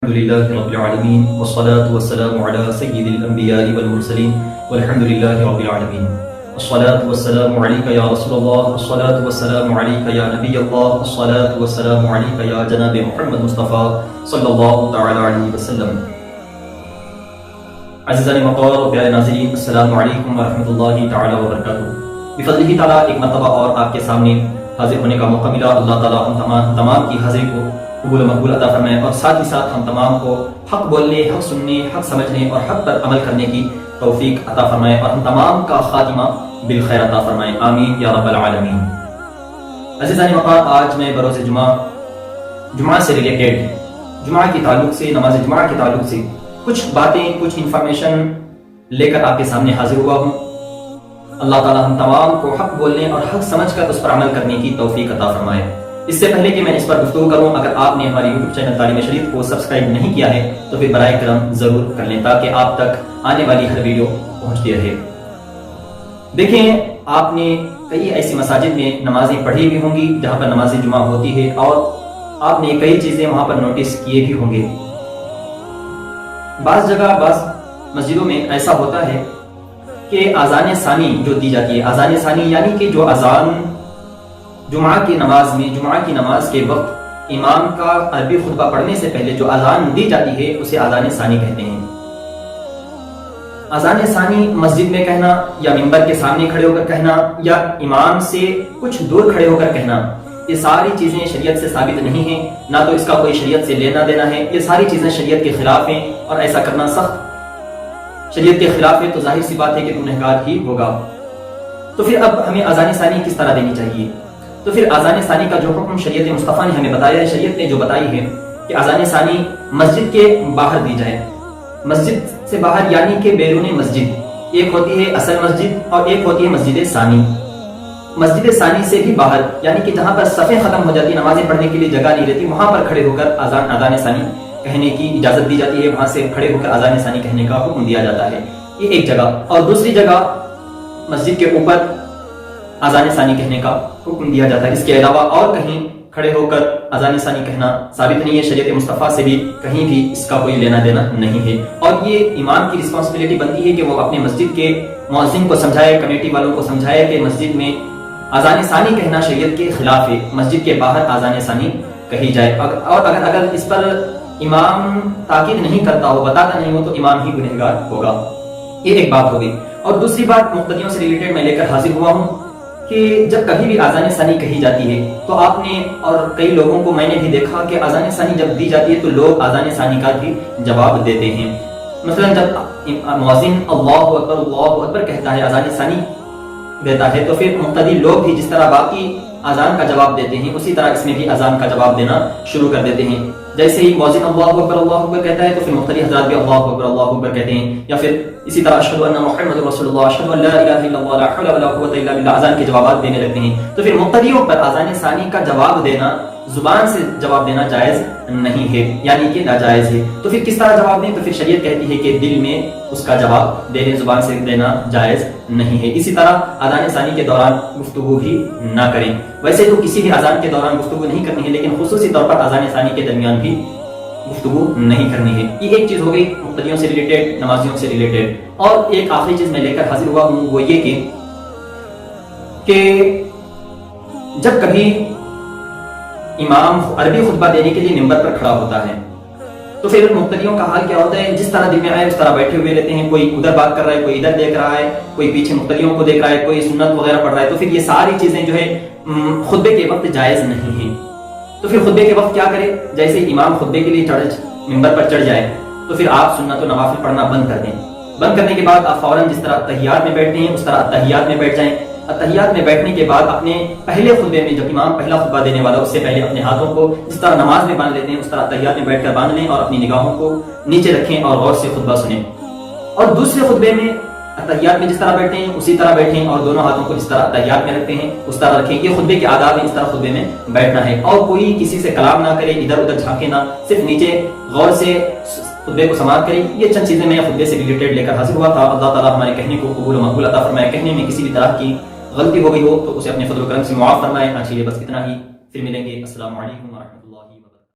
الحمد لله رب العالمين والصلاة والسلام على سيد الأنبياء والمرسلين والحمد لله رب العالمين. الصلاة والسلام عليك يا رسول الله، الصلاة والسلام عليك يا نبي الله، الصلاة والسلام عليك يا جناب محمد مصطفى صلی اللہ تعالی علیہ وسلم. عزیزان مقدار و پیارے ناظرین، السلام علیکم ورحمۃ اللہ تعالی وبرکاتہ. بفضلہ تعالی ایک مرتبہ اور آپ کے سامنے حاضر ہونے کا موقع ملا. اللہ تعالیٰ ہم تمام کی حاضری کو قبول و مقبول عطا فرمائے اور ساتھ ہی ساتھ ہم تمام کو حق بولنے، حق سننے، حق سمجھنے اور حق پر عمل کرنے کی توفیق عطا فرمائے اور ہم تمام کا خاتمہ بالخیر عطا فرمائے. آمین یا رب العالمین. عزیزان مقام، آج میں بروز جمعہ سے ریلیٹڈ، جمعہ کے تعلق سے، نماز جمعہ کے تعلق سے کچھ باتیں، کچھ انفارمیشن لے کر آپ کے سامنے حاضر ہوا ہوں. اللہ تعالیٰ ہم تمام کو حق بولنے اور حق سمجھ کر اس پر عمل کرنے کی توفیق عطا فرمائے. اس سے پہلے کہ میں اس پر گفتگو کروں، اگر آپ نے ہماری یوٹیوب چینل تعلیم شریعت کو سبسکرائب نہیں کیا ہے تو پھر براہ کرم ضرور کر لیں تاکہ آپ تک آنے والی ہر ویڈیو پہنچتی رہے. دیکھیں، آپ نے کئی ایسی مساجد میں نمازیں پڑھی بھی ہوں گی جہاں پر نماز جمعہ ہوتی ہے، اور آپ نے کئی چیزیں وہاں پر نوٹس کیے بھی ہوں گے. بعض جگہ، بعض مسجدوں میں ایسا ہوتا ہے کہ اذان ثانی جو دی جاتی ہے، اذان ثانی یعنی کہ جو اذان جمعہ کی نماز میں، جمعہ کی نماز کے وقت امام کا عربی خطبہ پڑھنے سے پہلے جو اذان دی جاتی ہے اسے اذان ثانی کہتے ہیں. اذان ثانی مسجد میں کہنا یا منبر کے سامنے کھڑے ہو کر کہنا یا امام سے کچھ دور کھڑے ہو کر کہنا، یہ ساری چیزیں شریعت سے ثابت نہیں ہیں، نہ تو اس کا کوئی شریعت سے لینا دینا ہے. یہ ساری چیزیں شریعت کے خلاف ہیں اور ایسا کرنا سخت شریعت کے خلاف ہے، تو ظاہر سی بات ہے کہ گنہگار ہی ہوگا. تو پھر اب ہمیں اذان ثانی کس طرح دینی چاہیے؟ تو پھر اذان ثانی کا جو حکم شریعت مصطفیٰ نے ہمیں بتایا ہے، شریعت نے جو بتائی ہے کہ اذان ثانی مسجد کے باہر دی جائے. مسجد سے باہر یعنی کہ بیرون مسجد. ایک ہوتی ہے اصل مسجد اور ایک ہوتی ہے مسجد ثانی. مسجد ثانی سے بھی باہر یعنی کہ جہاں پر صفیں ختم ہو جاتی، نمازیں پڑھنے کے لیے جگہ نہیں رہتی، وہاں پر کھڑے ہو کر اذان ثانی کہنے کی اجازت دی جاتی ہے. وہاں سے کھڑے ہو کر اذان ثانی کہنے کا حکم دیا جاتا ہے. یہ ایک جگہ. اور دوسری جگہ مسجد کے اوپر اذان ثانی کہنے کا حکم دیا جاتا ہے. اس کے علاوہ اور کہیں کھڑے ہو کر اذان ثانی کہنا ثابت نہیں ہے. شریعت مصطفیٰ سے بھی کہیں بھی اس کا کوئی لینا دینا نہیں ہے. اور یہ امام کی رسپانسبلٹی بنتی ہے کہ وہ اپنے مسجد کے مؤذن کو سمجھائے، کمیٹی والوں کو سمجھائے کہ مسجد میں اذان ثانی کہنا شریعت کے خلاف ہے، مسجد کے باہر اذان ثانی کہی جائے. اور اگر اس پر امام تاکید نہیں کرتا ہو، بتاتا نہیں ہو، تو امام ہی گنہگار ہوگا. یہ ایک بات ہوگی. اور دوسری بات مقتدیوں سے ریلیٹڈ میں لے کر حاضر ہوا ہوں کہ جب کبھی بھی اذان ثانی کہی جاتی ہے تو آپ نے اور کئی لوگوں کو میں نے بھی دیکھا کہ اذان ثانی جب دی جاتی ہے تو لوگ اذان ثانی کا بھی جواب دیتے ہیں. مثلا جب مؤذن اللہ اکبر کہتا ہے، اذان ثانی دیتا ہے، تو پھر مقتدی لوگ بھی جس طرح باقی اذان کا جواب دیتے ہیں اسی طرح اس میں بھی اذان کا جواب دینا شروع کر دیتے ہیں. جیسے ہی مؤذن اللہ اکبر کہتا ہے تو پھر مقتدی حضرات بھی اللہ اکبر کہتے ہیں، یا پھر اسی طرح اشہد ان محمد رسول اللہ، اشہد ان لا الہ الا اللہ، لا حول ولا قوۃ الا باللہ، اذان کے جوابات دینے لگتے ہیں. تو پھر مقتدیوں پر اذان ثانی کا جواب دینا، زبان سے جواب دینا جائز نہیں ہے، یعنی کہ ناجائز ہے. تو پھر کس طرح جواب دیں؟ تو پھر شریعت کہتی ہے کہ دل میں اس کا جواب دینے، زبان سے دینا جائز نہیں ہے. اسی طرح اذان ثانی کے دوران گفتگو ہی نہ کریں. ویسے تو کسی بھی اذان کے دوران گفتگو نہیں کرنی ہے، لیکن خصوصی طور پر اذان ثانی کے درمیان بھی گفتگو نہیں کرنی ہے. یہ ایک چیز ہو گئی مقتدیوں سے ریلیٹڈ، نمازیوں سے ریلیٹڈ. اور ایک آخری چیز میں لے کر حاضر ہوا ہوں، وہ یہ کہ جب کبھی امام عربی خطبہ دینے کے لیے منبر پر کھڑا ہوتا ہے تو پھر مقتدیوں کا حال کیا ہوتا ہے؟ جس طرح دل میں آئے اس طرح بیٹھے ہوئے رہتے ہیں. کوئی ادھر بات کر رہا ہے، کوئی ادھر دیکھ رہا ہے، کوئی پیچھے مقتدیوں کو دیکھ رہا ہے، کوئی سنت وغیرہ پڑھ رہا ہے. تو پھر یہ ساری چیزیں جو ہے خطبے کے وقت جائز نہیں ہیں. تو پھر خطبے کے وقت کیا کرے؟ جیسے امام خطبے کے لیے منبر پر چڑھ جائے تو پھر آپ سنت و نوافل پڑھنا بند کر دیں. بند کرنے کے بعد آپ فوراً جس طرح تحیات میں بیٹھتے ہیں اس طرح تحیات میں بیٹھ جائیں. تحیات میں بیٹھنے کے بعد اپنے پہلے خطبے میں، جب امام پہلا خطبہ دینے والا اس سے پہلے اپنے ہاتھوں کو جس طرح نماز میں باندھ لیتے ہیں اس طرح تحیات میں بیٹھ کر باندھ لیں اور اپنی نگاہوں کو نیچے رکھیں اور غور سے خطبہ سنیں. اور دوسرے خطبے میں تحیات میں جس طرح بیٹھتے ہیں اسی طرح بیٹھیں اور دونوں ہاتھوں کو جس طرح تحیات میں رکھتے ہیں اس طرح رکھیں. یہ خطبے کے آداب ہیں، اس طرح خطبے میں بیٹھنا ہے. اور کوئی کسی سے کلام نہ کرے، ادھر ادھر جھانکے نہ، صرف نیچے غور سے خطبے کو سماعت کریں. یہ چند چیزیں میں خطبے سے ریلیٹڈ لے کر حاضر ہوا تھا. اللہ تعالیٰ ہمارے کہنے کو قبول و مقبول عطا فرمائے. کہنے میں کسی بھی طرح کی غلطی ہو گئی ہو تو اسے اپنے فضل و کرم سے معاف فرمائے. آج کے لیے بس اتنا ہی. پھر ملیں گے. السلام علیکم ورحمۃ اللہ.